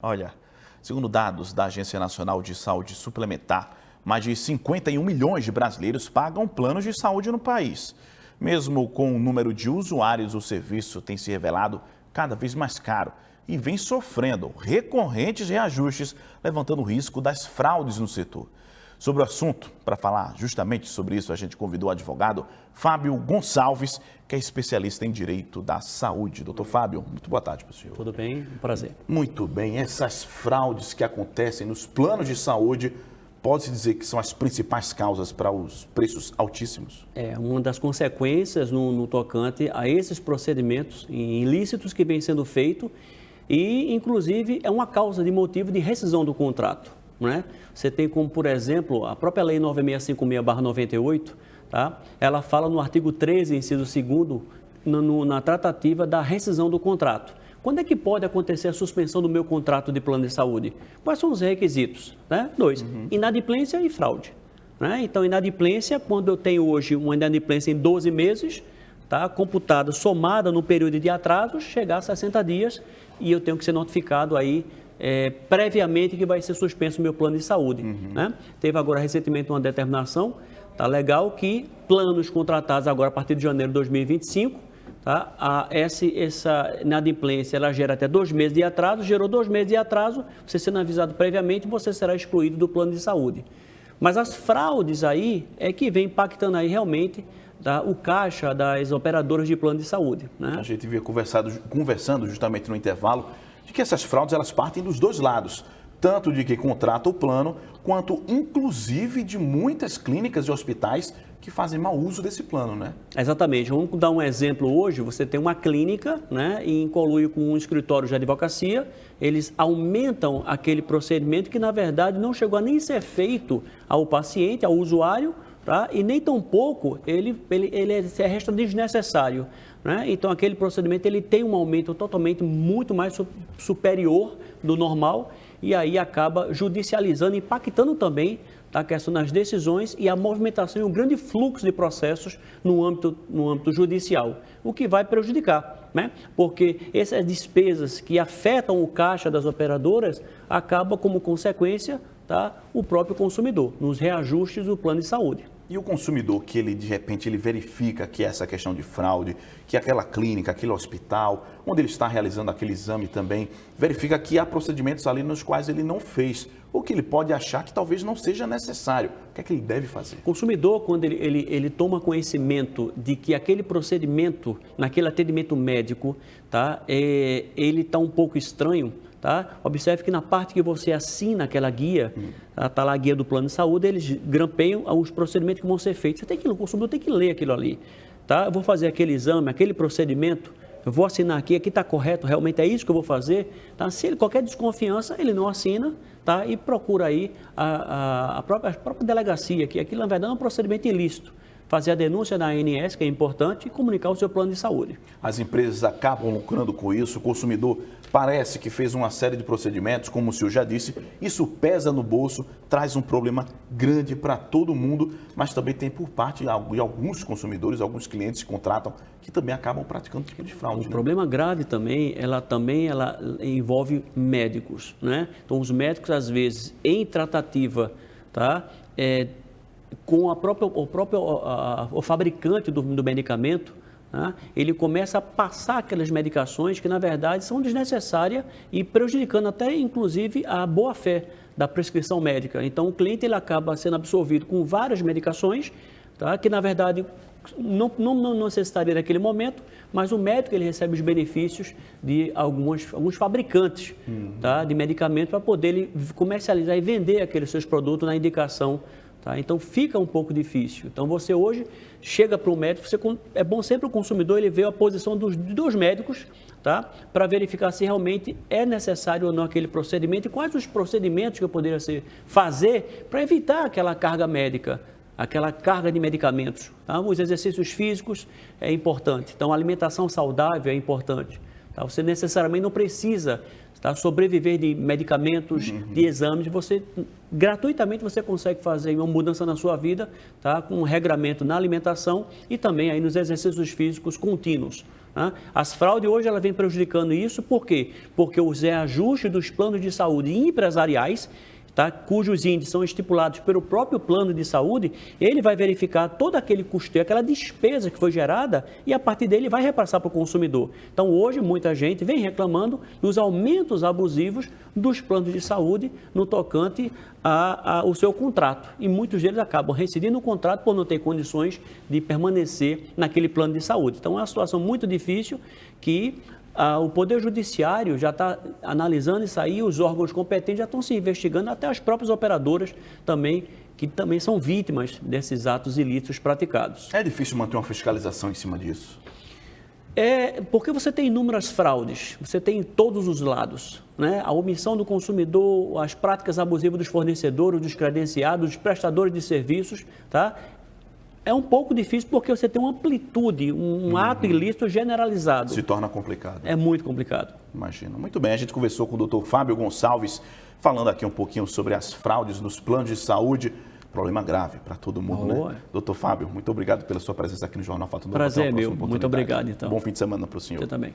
Olha, segundo dados da Agência Nacional de Saúde Suplementar, mais de 51 milhões de brasileiros pagam planos de saúde no país. Mesmo com o número de usuários, o serviço tem se revelado cada vez mais caro e vem sofrendo recorrentes reajustes, levantando o risco das fraudes no setor. Sobre o assunto, para falar justamente sobre isso, a gente convidou o advogado Fábio Gonçalves, que é especialista em direito da saúde. Doutor Fábio, muito boa tarde para o senhor. Tudo bem? Um prazer. Muito bem. Essas fraudes que acontecem nos planos de saúde, pode-se dizer que são as principais causas para os preços altíssimos? É uma das consequências no tocante a esses procedimentos ilícitos que vem sendo feito e, inclusive, é uma causa de motivo de rescisão do contrato. Né? Você tem como, por exemplo, a própria Lei 9656/98, tá? Ela fala no artigo 13, inciso 2º, na tratativa da rescisão do contrato. Quando é que pode acontecer a suspensão do meu contrato de plano de saúde? Quais são os requisitos? Né? 2, inadimplência e fraude. Né? Então, inadimplência, quando eu tenho hoje uma inadimplência em 12 meses, tá? Computada, somada no período de atraso, chegar a 60 dias e eu tenho que ser notificado aí previamente que vai ser suspenso o meu plano de saúde. Né? Teve agora recentemente uma determinação, tá legal, que planos contratados agora a partir de janeiro de 2025, tá? Essa inadimplência ela gera até 2 meses de atraso, gerou 2 meses de atraso, você sendo avisado previamente, você será excluído do plano de saúde. Mas as fraudes aí é que vem impactando aí realmente o caixa das operadoras de plano de saúde. Né? A gente vinha conversando justamente no intervalo de que essas fraudes elas partem dos dois lados, tanto de quem contrata o plano, quanto inclusive de muitas clínicas e hospitais que fazem mau uso desse plano, né? Exatamente. Vamos dar um exemplo hoje. Você tem uma clínica, né, e em conluio com um escritório de advocacia, eles aumentam aquele procedimento que, na verdade, não chegou a nem ser feito ao paciente, ao usuário, tá? E nem tampouco ele resta desnecessário. Né? Então, aquele procedimento ele tem um aumento totalmente muito mais superior do normal e aí acaba judicializando, impactando também a questão das decisões e a movimentação e um grande fluxo de processos no âmbito judicial, o que vai prejudicar, né? Porque essas despesas que afetam o caixa das operadoras acabam como consequência, tá, o próprio consumidor, nos reajustes do plano de saúde. E o consumidor que ele, de repente, ele verifica que essa questão de fraude, que aquela clínica, aquele hospital, onde ele está realizando aquele exame também, verifica que há procedimentos ali nos quais ele não fez, ou que ele pode achar que talvez não seja necessário. O que é que ele deve fazer? O consumidor, quando ele toma conhecimento de que aquele procedimento, naquele atendimento médico, tá, ele está um pouco estranho, tá? Observe que na parte que você assina aquela guia, está lá a guia do plano de saúde, eles grampeiam os procedimentos que vão ser feitos. O consumidor tem que ler aquilo ali. Tá? Eu vou fazer aquele exame, aquele procedimento, eu vou assinar aqui está correto, realmente é isso que eu vou fazer. Tá? Se ele qualquer desconfiança, ele não assina, tá? E procura aí a própria delegacia, que aquilo na verdade é um procedimento ilícito. Fazer a denúncia na ANS, que é importante, e comunicar o seu plano de saúde. As empresas acabam lucrando com isso, o consumidor parece que fez uma série de procedimentos, como o senhor já disse, isso pesa no bolso, traz um problema grande para todo mundo, mas também tem por parte de alguns consumidores, alguns clientes que contratam, que também acabam praticando tipo de fraude. O problema grave também, ela envolve médicos, né? Então, os médicos, às vezes, em tratativa, tá? Com o fabricante do medicamento, né, ele começa a passar aquelas medicações que, na verdade, são desnecessárias e prejudicando até, inclusive, a boa-fé da prescrição médica. Então, o cliente ele acaba sendo absorvido com várias medicações, tá, que, na verdade, não necessitaria naquele momento, mas o médico ele recebe os benefícios de alguns fabricantes, tá, de medicamentos para poder ele comercializar e vender aqueles seus produtos na indicação. Tá? Então, fica um pouco difícil. Então, você hoje chega para o médico, é bom sempre o consumidor ele ver a posição dos médicos, tá? Para verificar se realmente é necessário ou não aquele procedimento e quais os procedimentos que eu poderia fazer para evitar aquela carga médica, aquela carga de medicamentos. Tá? Os exercícios físicos é importante. Então, a alimentação saudável é importante. Tá? Você necessariamente não precisa, tá, sobreviver de medicamentos, de exames. Gratuitamente você consegue fazer uma mudança na sua vida, tá, com um regramento na alimentação e também aí nos exercícios físicos contínuos. Tá? As fraudes hoje ela vem prejudicando isso, por quê? Porque os reajustes dos planos de saúde empresariais, tá, cujos índices são estipulados pelo próprio plano de saúde, ele vai verificar todo aquele custeio, aquela despesa que foi gerada e a partir dele vai repassar para o consumidor. Então hoje muita gente vem reclamando dos aumentos abusivos dos planos de saúde no tocante ao seu contrato. E muitos deles acabam rescindindo o contrato por não ter condições de permanecer naquele plano de saúde. Então é uma situação muito difícil que o Poder Judiciário já está analisando isso aí, os órgãos competentes já estão se investigando, até as próprias operadoras também, que também são vítimas desses atos ilícitos praticados. É difícil manter uma fiscalização em cima disso? É porque você tem inúmeras fraudes, você tem em todos os lados, né? A omissão do consumidor, as práticas abusivas dos fornecedores, dos credenciados, dos prestadores de serviços, tá? É um pouco difícil porque você tem uma amplitude, um ato ilícito generalizado. Se torna complicado. É muito complicado. Imagino. Muito bem, a gente conversou com o Dr. Fábio Gonçalves, falando aqui um pouquinho sobre as fraudes nos planos de saúde. Problema grave para todo mundo, né? Dr. Fábio, muito obrigado pela sua presença aqui no Jornal Fato Novo. Prazer é meu. Muito obrigado, então. Bom fim de semana para o senhor. Eu também.